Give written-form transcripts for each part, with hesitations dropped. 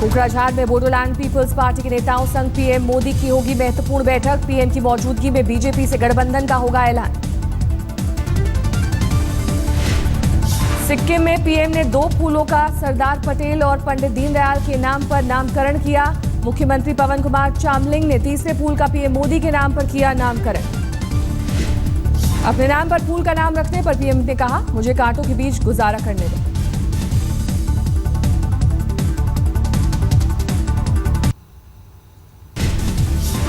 कोकराझार में Bodoland peoples party के नेताओं संग पीएम मोदी की होगी महत्वपूर्ण बैठक। पीएम की मौजूदगी में बीजेपी से गठबंधन का होगा ऐलान। सिक्किम में पीएम ने 2 पुलों का सरदार पटेल और पंडित दीनदयाल के नाम पर नामकरण किया। मुख्यमंत्री पवन कुमार चामलिंग ने तीसरे पुल का पीएम मोदी के नाम पर किया नामकरण। अपने नाम पर पुल का नाम रखने पर पीएम ने कहा, मुझे कांटों के बीच गुजारा करने दें।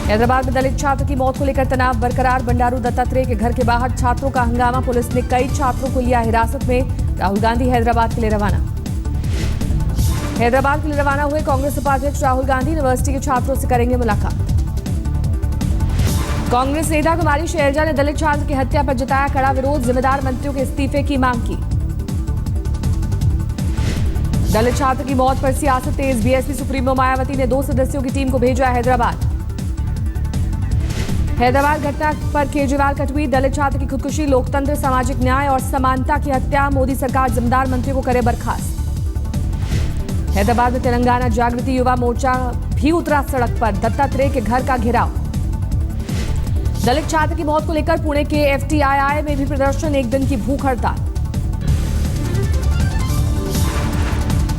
हैदराबाद में दलित छात्र की मौत को लेकर तनाव बरकरार। बंडारू दत्तात्रेय के घर के बाहर छात्रों का हंगामा। पुलिस ने कई छात्रों को लिया हिरासत में। राहुल गांधी हैदराबाद के लिए रवाना। हैदराबाद के लिए रवाना हुए कांग्रेस उपाध्यक्ष राहुल गांधी यूनिवर्सिटी के छात्रों से करेंगे मुलाकात। कांग्रेस नेता कुमारी शैलजा ने दलित छात्र की हत्या पर जताया कड़ा विरोध। जिम्मेदार मंत्रियों के इस्तीफे की मांग की। दलित छात्र की मौत पर सियासत तेज। बीएसपी सुप्रीमो मायावती ने 2 सदस्यों की टीम को भेजा हैदराबाद। हैदराबाद घटना पर केजरीवाल का ट्वीट। दलित छात्र की खुदकुशी लोकतंत्र, सामाजिक न्याय और समानता की हत्या। मोदी सरकार जिम्मेदार मंत्रियों को करे बर्खास्त। हैदराबाद में तेलंगाना जागृति युवा मोर्चा भी उतरा सड़क पर। दत्तात्रेय के घर का घेराव। दलित छात्र की मौत को लेकर पुणे के एफटीआईआई में भी प्रदर्शन। 1 दिन की भूख हड़ताल।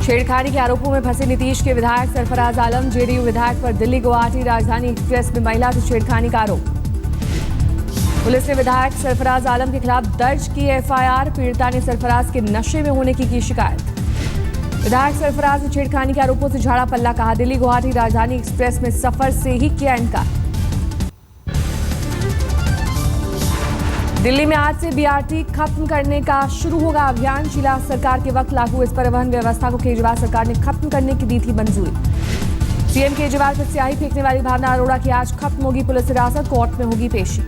छेड़खानी के आरोपों में फंसे नीतीश के विधायक सरफराज आलम। जेडीयू विधायक पर दिल्ली गुवाहाटी राजधानी एक्सप्रेस में महिला से छेड़खानी का आरोप। पुलिस ने विधायक सरफराज आलम के खिलाफ दर्ज की एफआईआर। पीड़िता ने सरफराज के नशे में होने की शिकायत। विधायक सरफराज ने छेड़खानी के आरोपों से झाड़ा पल्ला कहा। दिल्ली गुवाहाटी राजधानी एक्सप्रेस में सफर से ही किया इनकार। दिल्ली में आज से बीआरटी खत्म करने का शुरू होगा अभियान। शीला सरकार के वक्त लागू इस परिवहन व्यवस्था को केजरीवाल सरकार ने खत्म करने की दी थी मंजूरी। सीएम केजरीवाल पर स्याही फेंकने वाली भावना अरोड़ा की आज खत्म होगी पुलिस हिरासत। कोर्ट में होगी पेशी।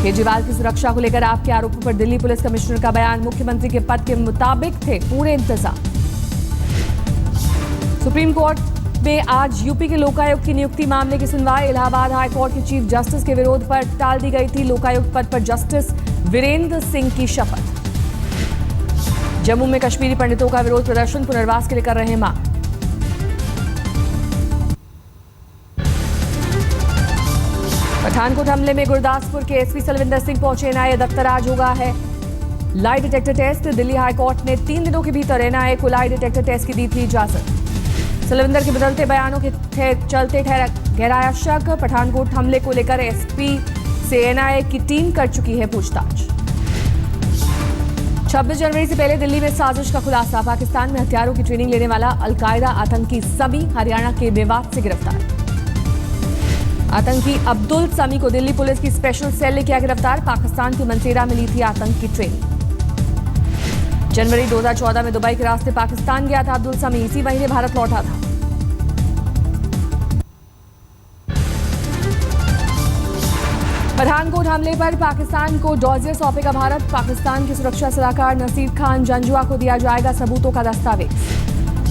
केजरीवाल की सुरक्षा को लेकर आपके आरोपों पर दिल्ली पुलिस कमिश्नर का बयान। मुख्यमंत्री के पद के मुताबिक थे पूरे इंतजाम। सुप्रीम कोर्ट में आज यूपी के लोकायुक्त की नियुक्ति मामले की सुनवाई। इलाहाबाद हाई कोर्ट के चीफ जस्टिस के विरोध पर टाल दी गई थी। लोकायुक्त पद पर जस्टिस वीरेंद्र सिंह की शपथ। जम्मू में कश्मीरी पंडितों का विरोध प्रदर्शन। पुनर्वास के लिए कर रहे मांग। पठानकोट हमले में गुरदासपुर के एसपी सलविंदर सिंह पहुंचे। एनआईए दफ्तर आज होगा है lie detector test. Delhi high court ने 3 दिनों के भीतर एनआईए को लाई डिटेक्टर टेस्ट की दी थी इजाजत। सलविंदर के बदलते बयानों के चलते गहराया शक। पठानकोट हमले को लेकर एसपी से एनआईए की टीम कर चुकी है पूछताछ। 26 जनवरी से पहले दिल्ली में साजिश का खुलासा। पाकिस्तान में हथियारों की ट्रेनिंग लेने वाला अलकायदा आतंकी समी हरियाणा के मेवात से गिरफ्तार। आतंकी अब्दुल समी को दिल्ली पुलिस की स्पेशल सेल ने किया गिरफ्तार। पाकिस्तान के मंसेरा में ली थी आतंक की ट्रेनिंग। जनवरी 2014 में दुबई के रास्ते पाकिस्तान गया था अब्दुल समी। इसी महीने भारत लौटा था। पठानकोट हमले पर पाकिस्तान को डॉजियर सौंपेगा भारत। पाकिस्तान के सुरक्षा सलाहकार नसीर खान जंजुआ को दिया जाएगा सबूतों का दस्तावेज।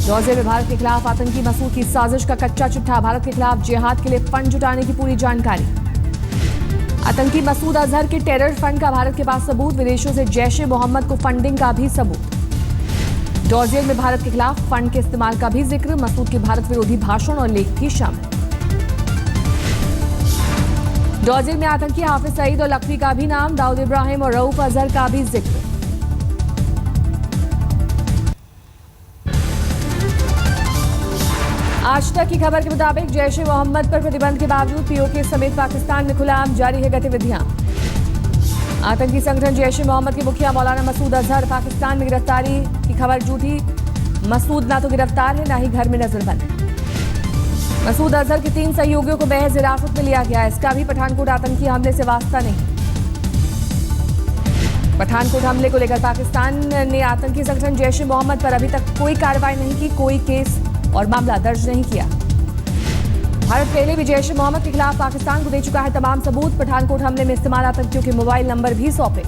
डॉजियर में भारत के खिलाफ आतंकी मसूद की साजिश का कच्चा चिट्ठा। भारत के खिलाफ जिहाद के लिए फंड जुटाने की पूरी जानकारी। आतंकी मसूद अजहर के टेरर फंड का भारत के पास सबूत। विदेशों से जैश ए मोहम्मद को फंडिंग का भी सबूत। डॉजियर में भारत के खिलाफ फंड के इस्तेमाल का भी जिक्र। मसूद के भारत विरोधी भाषण और लेख भी शामिल। डॉजियर में आतंकी हाफिज सईद और लखवी का भी नाम। दाऊद इब्राहिम और रऊफ अजहर का भी जिक्र। आज तक की खबर के मुताबिक जैश ए मोहम्मद पर प्रतिबंध के बावजूद पीओके समेत पाकिस्तान में खुलेआम जारी है गतिविधियां। आतंकी संगठन जैश ए मोहम्मद के मुखिया मौलाना मसूद अजहर पाकिस्तान में गिरफ्तारी की खबर झूठी। मसूद ना तो गिरफ्तार है ना ही घर में नजरबंद। मसूद अजहर के 3 सहयोगियों को महज हिरासत में लिया गया। इसका भी पठानकोट आतंकी हमले से वास्ता नहीं। पठानकोट हमले को लेकर पाकिस्तान ने आतंकी संगठन जैश ए मोहम्मद पर अभी तक कोई कार्रवाई नहीं की, कोई केस और मामला दर्ज नहीं किया। भारत पहले भी जैश ए मोहम्मद के खिलाफ पाकिस्तान को दे चुका है तमाम सबूत। पठानकोट हमले में इस्तेमाल आतंकियों के मोबाइल नंबर भी सौंपे।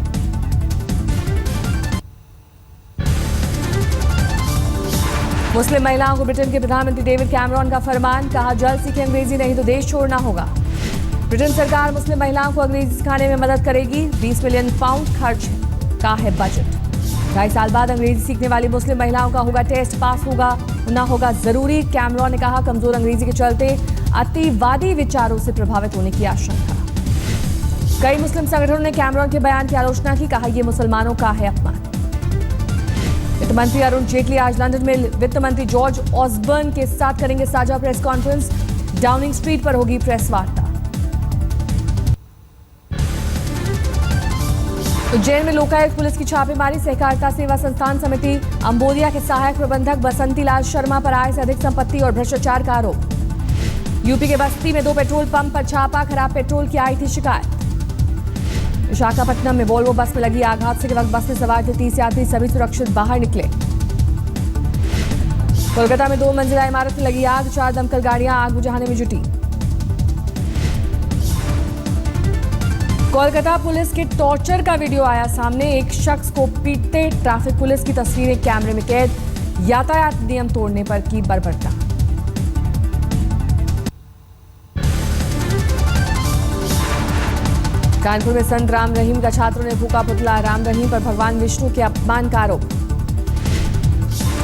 मुस्लिम महिलाओं को ब्रिटेन के प्रधानमंत्री डेविड कैमरॉन का फरमान। कहा, जल्द सीखें अंग्रेजी नहीं तो देश छोड़ना होगा। ब्रिटेन सरकार मुस्लिम महिलाओं को अंग्रेजी सिखाने में मदद करेगी। 20 मिलियन पाउंड खर्च का है बजट। 2.5 साल बाद अंग्रेजी सीखने वाली मुस्लिम महिलाओं का होगा टेस्ट, पास होगा ना होगा जरूरी। कैमरॉन ने कहा, कमजोर अंग्रेजी के चलते अतिवादी विचारों से प्रभावित होने की आशंका। कई मुस्लिम संगठनों ने कैमरॉन के बयान की आलोचना की, कहा यह मुसलमानों का है अपमान। वित्त मंत्री अरुण जेटली आज लंदन में वित्त मंत्री जॉर्ज ऑसबर्न के साथ करेंगे साझा प्रेस कॉन्फ्रेंस। डाउनिंग स्ट्रीट पर होगी प्रेस वार्ता। उज्जैन में लोकायुक्त पुलिस की छापेमारी, सहकारिता सेवा संस्थान समिति अंबोलिया के सहायक प्रबंधक बसंती लाल शर्मा पर आय से अधिक संपत्ति और भ्रष्टाचार का आरोप। यूपी के बस्ती में 2 पेट्रोल पंप पर छापा, खराब पेट्रोल की आई थी शिकायत। विशाखापट्टनम में वोल्वो बस में लगी आग, हादसे के वक्त बस में सवार थे 30 यात्री, सभी सुरक्षित बाहर निकले। कोलकाता में 2 मंजिला इमारत में लगी आग, 4 दमकल गाड़ियां आग बुझाने में जुटी। कोलकाता पुलिस के टॉर्चर का वीडियो आया सामने, एक शख्स को पीटते ट्रैफिक पुलिस की तस्वीरें कैमरे में कैद। यातायात नियम तोड़ने पर की बर्बरता। कानपुर में संत राम रहीम का छात्रों ने फूका पुतला, राम रहीम पर भगवान विष्णु के अपमान का आरोप।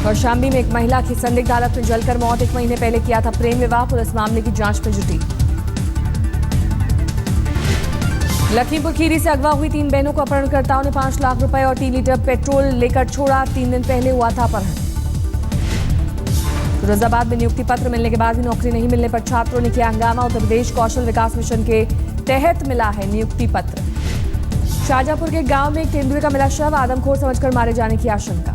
कौशाम्बी में एक महिला की संदिग्ध हालत में जलकर मौत, 1 महीने पहले किया था प्रेम विवाह, पुलिस मामले की जांच में जुटी। लखीमपुर खीरी से अगवा हुई 3 बहनों को अपहरणकर्ताओं ने 5 लाख रुपए और 3 लीटर पेट्रोल लेकर छोड़ा। 3 दिन पहले हुआ था अपहरण। फिरोजाबाद में नियुक्ति पत्र मिलने के बाद भी नौकरी नहीं मिलने पर छात्रों ने किया हंगामा। उत्तर प्रदेश कौशल विकास मिशन के तहत मिला है नियुक्ति पत्र। शाहजहांपुर के गांव में एक तेंदुए का मिला शव, आदमखोर समझकर मारे जाने की आशंका।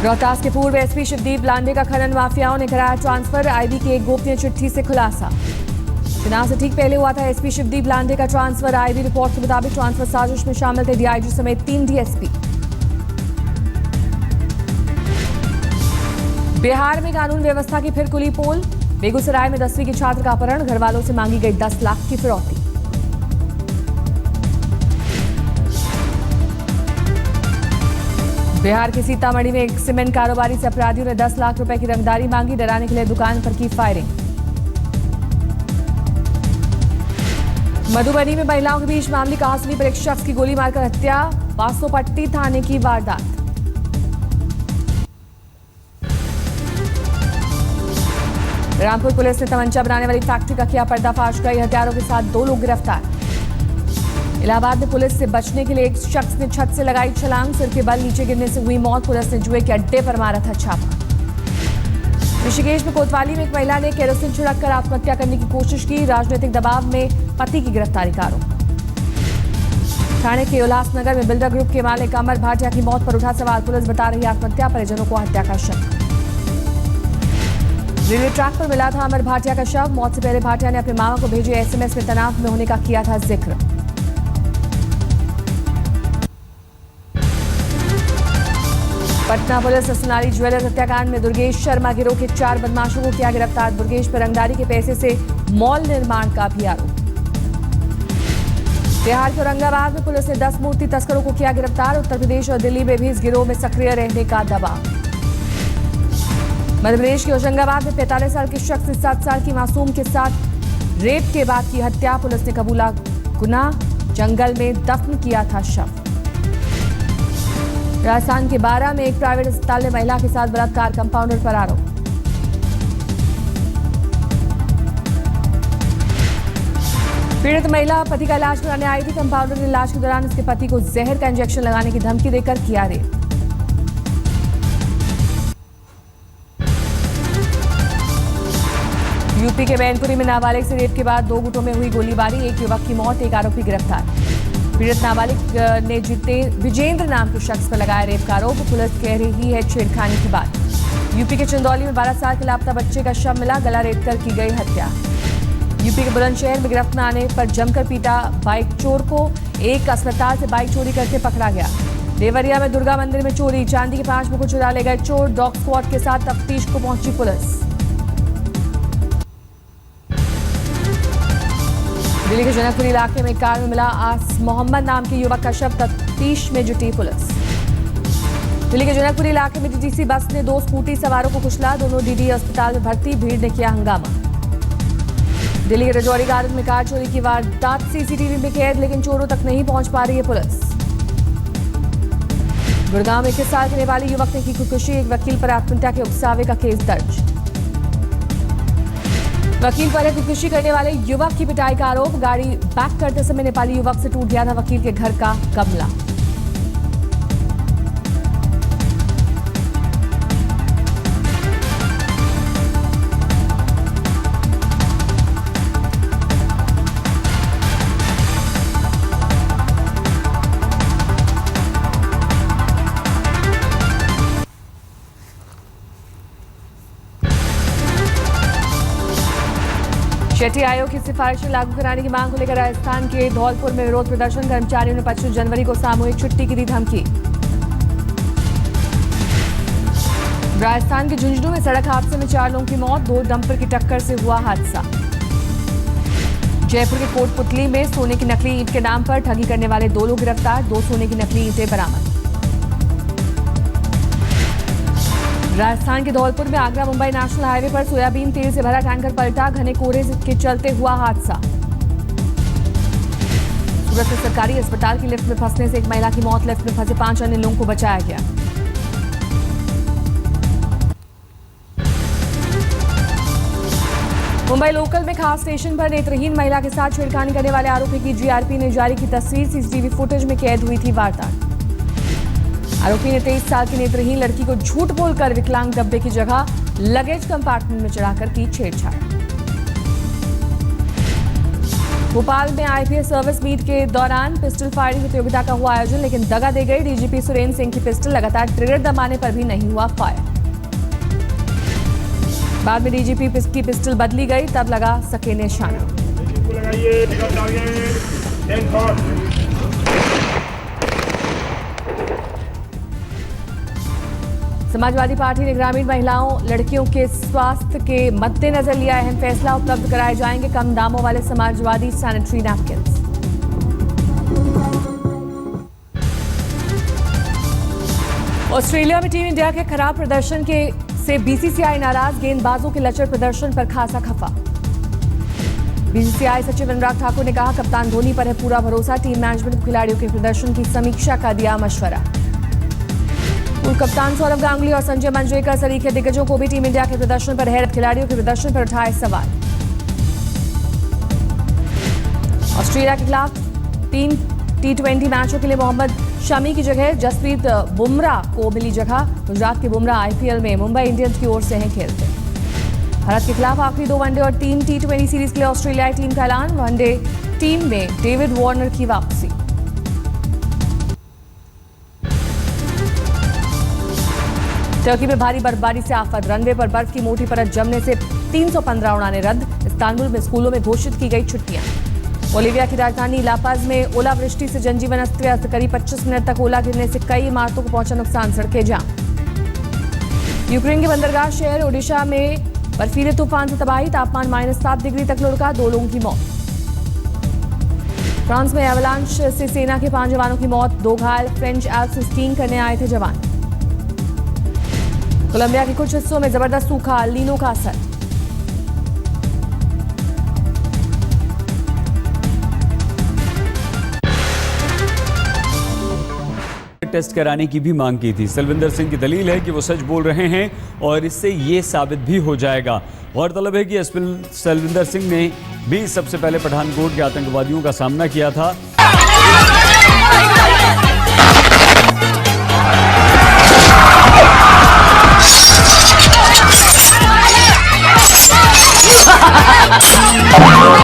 रोहतास के पूर्व एसपी शिवदीप लांडे का खनन माफियाओं ने कराया ट्रांसफर, आईबी की एक गोपनीय चिट्ठी से खुलासा। चुनाव से ठीक पहले हुआ था एसपी शिवदीप लांडे का ट्रांसफर, आईबी रिपोर्ट के मुताबिक ट्रांसफर साजिश में शामिल थे डीआईजी समेत 3 डीएसपी। बिहार में कानून व्यवस्था की फिर खुली पोल, बेगूसराय में 10वीं की छात्र का अपहरण, घरवालों से मांगी गई 10 लाख की फिरौती। बिहार के सीतामढ़ी में एक सीमेंट कारोबारी से अपराधियों ने 10 लाख रुपए की रंगदारी मांगी, डराने के लिए दुकान पर की फायरिंग। मधुबनी में महिलाओं के बीच मामूली कहासुनी पर एक शख्स की गोली मारकर हत्या, बासोपट्टी थाने की वारदात। रामपुर पुलिस ने तमंचा बनाने वाली फैक्ट्री का किया पर्दाफाश, कई हथियारों के साथ 2 लोग गिरफ्तार। इलाहाबाद में पुलिस से बचने के लिए एक शख्स ने छत से लगाई छलांग, सिर के बल नीचे गिरने से हुई मौत, पुलिस ने जुए के अड्डे पर मारा था छापा। ऋषिकेश में कोतवाली में एक महिला ने केरोसिन छिड़ककर आत्महत्या करने की कोशिश की, राजनीतिक दबाव में पति की गिरफ्तारी का आरोप। ठाणे के उल्लासनगर में बिल्डर ग्रुप के मालिक अमर भाटिया की मौत पर उठा सवाल, पुलिस बता रही आत्महत्या, परिजनों को हत्या का शक। रेलवे ट्रैक पर मिला था अमर भाटिया का शव, मौत से पहले भाटिया ने अपने मामा को भेजे एसएमएस में तनाव में होने का किया था जिक्र। पटना पुलिस ने सोनाली ज्वेलर्स हत्याकांड में दुर्गेश शर्मा गिरोह के 4 बदमाशों को किया गिरफ्तार, दुर्गेश पर रंगदारी के पैसे से मॉल निर्माण का भी आरोप। बिहार के औरंगाबाद में पुलिस ने 10 मूर्ति तस्करों को किया गिरफ्तार, उत्तर प्रदेश और दिल्ली में भी इस गिरोह में सक्रिय रहने का दबाव। मध्य प्रदेश के होशंगाबाद में 45 साल के शख्स ने 7 साल की मासूम के साथ रेप के बाद की हत्या, पुलिस ने कबूला गुनाह, जंगल में दफन किया था शव। राजस्थान के बारा में एक प्राइवेट अस्पताल में महिला के साथ बलात्कार, कंपाउंडर पर आरोप। पीड़ित महिला पति का इलाज कराने आई थी, कंपाउंडर ने इलाज के दौरान उसके पति को जहर का इंजेक्शन लगाने की धमकी देकर किया रेप। यूपी के मैनपुरी में नाबालिग से रेप के बाद 2 गुटों में हुई गोलीबारी, एक युवक की मौत, एक आरोपी गिरफ्तार। पीड़ित नाबालिग ने विजेंद्र नाम के शख्स पर लगाया रेप का आरोप, पुलिस कह रही है छेड़खानी की बात। यूपी के चंदौली में 12 साल के लापता बच्चे का शव मिला, गला रेत कर की गई हत्या। यूपी के बुलंदशहर में गिरफ्त न आने पर जमकर पीटा बाइक चोर को, एक अस्पताल से बाइक चोरी करके पकड़ा गया। देवरिया में दुर्गा मंदिर में चोरी, चांदी के 5 मुकुट चुरा ले गए चोर, डॉग स्क्वाड के साथ तफ्तीश को पहुंची पुलिस। दिल्ली के जनकपुरी इलाके में कार में मिला आस मोहम्मद नाम के युवक का शव, तफ्तीश में जुटी पुलिस। दिल्ली के जनकपुरी इलाके में डीटीसी बस ने 2 स्कूटी सवारों को कुचला, दोनों डीडी अस्पताल में भर्ती, भीड़ ने किया हंगामा। दिल्ली के रजौरी गार्डन में कार चोरी की वारदात सीसीटीवी में कैद, लेकिन चोरों तक नहीं पहुंच पा रही है पुलिस। गुड़गांव में 21 साल के नेपाली युवक ने की खुदकुशी, एक वकील पर आत्महत्या के उकसावे का केस दर्ज। वकील पर खुदकुशी करने वाले युवक की पिटाई का आरोप, गाड़ी बैक करते समय नेपाली युवक से टूट गया था वकील के घर का गमला। शेट्टी आयोग की सिफारिशें लागू कराने की मांग को लेकर राजस्थान के धौलपुर में विरोध प्रदर्शन, कर्मचारियों ने 25 जनवरी को सामूहिक छुट्टी की दी धमकी। राजस्थान के झुंझुनू में सड़क हादसे में 4 लोगों की मौत, 2 डंपर की टक्कर से हुआ हादसा। जयपुर के कोटपुतली में सोने की नकली ईंट के नाम पर ठगी करने वाले 2 लोग गिरफ्तार, 2 सोने की नकली ईंटें बरामद। राजस्थान के धौलपुर में आगरा मुंबई नेशनल हाईवे पर सोयाबीन तेल से भरा टैंकर पलटा, घने कोहरे के चलते हुआ हादसा। सूरत में सरकारी अस्पताल की लिफ्ट में फंसने से एक महिला की मौत, लिफ्ट में फंसे 5 अन्य लोगों को बचाया गया। मुंबई लोकल में खास स्टेशन पर नेत्रहीन महिला के साथ छेड़खानी करने वाले आरोपी की जीआरपी ने जारी की तस्वीर, सीसीटीवी फुटेज में कैद हुई थी वारदात। आरोपी ने 23 साल की नेत्रहीन लड़की को झूठ बोलकर विकलांग डब्बे की जगह लगेज कंपार्टमेंट में चढ़ाकर की छेड़छाड़। भोपाल में आईपीएस सर्विस मीट के दौरान पिस्टल फायरिंग प्रतियोगिता का हुआ आयोजन, लेकिन दगा दे गई। डीजीपी सुरेंद्र सिंह की पिस्टल लगातार ट्रिगर दबाने पर भी नहीं हुआ फायर। बाद में डीजीपी की पिस्टल बदली गई, तब लगा सके निशाना। समाजवादी पार्टी ने ग्रामीण महिलाओं लड़कियों के स्वास्थ्य के मद्देनजर लिया अहम फैसला, उपलब्ध कराए जाएंगे कम दामों वाले समाजवादी सैनिटरी नैपकिन। ऑस्ट्रेलिया में टीम इंडिया के खराब प्रदर्शन से बीसीसीआई नाराज, गेंदबाजों के लचर प्रदर्शन पर खासा खफा। बीसीसीआई सचिव अनुराग ठाकुर ने कहा, कप्तान धोनी पर है पूरा भरोसा, टीम मैनेजमेंट को खिलाड़ियों के प्रदर्शन की समीक्षा का दिया मशवरा। पूर्व कप्तान सौरव गांगुली और संजय मंजरेकर सरीखे दिग्गजों को भी टीम इंडिया के प्रदर्शन पर हैरत, खिलाड़ियों के प्रदर्शन पर उठाए सवाल। ऑस्ट्रेलिया के खिलाफ 3 T20 मैचों के लिए मोहम्मद शमी की जगह जसप्रीत बुमराह को मिली जगह। गुजरात के बुमराह आईपीएल में मुंबई इंडियंस की ओर से हैं खेलते। भारत के खिलाफ आखिरी 2 वनडे और 3 T20 सीरीज के लिए ऑस्ट्रेलियाई टीम का ऐलान, वनडे टीम में डेविड वार्नर की वापसी। टर्की में भारी बर्फबारी से आफत, रनवे पर बर्फ की मोटी परत जमने से 315 उड़ानें रद्द। इस्तांबुल में स्कूलों में घोषित की गई छुट्टियां। बोलिविया की राजधानी लापाज में ओलावृष्टि से जनजीवन अस्त व्यस्त, करीब 25 मिनट तक ओला गिरने से कई इमारतों को पहुंचा नुकसान, सड़कें जाम। यूक्रेन के बंदरगाह शहर ओडिशा में बर्फीले तूफान से तबाही, तापमान -7 डिग्री तक लुढ़का, 2 लोगों की मौत। फ्रांस में एवलांच से सेना के 5 जवानों की मौत, 2 घायल, फ्रेंच एल्प्स स्कीइंग करने आए थे जवान। कोलंबिया के कुछ हिस्सों में जबरदस्त सूखा, एल नीनो का असर। टेस्ट कराने की भी मांग की थी। सलविंदर सिंह की दलील है कि वो सच बोल रहे हैं और इससे ये साबित भी हो जाएगा। गौरतलब है कि एसपी सलविंदर सिंह ने भी सबसे पहले पठानकोट के आतंकवादियों का सामना किया था।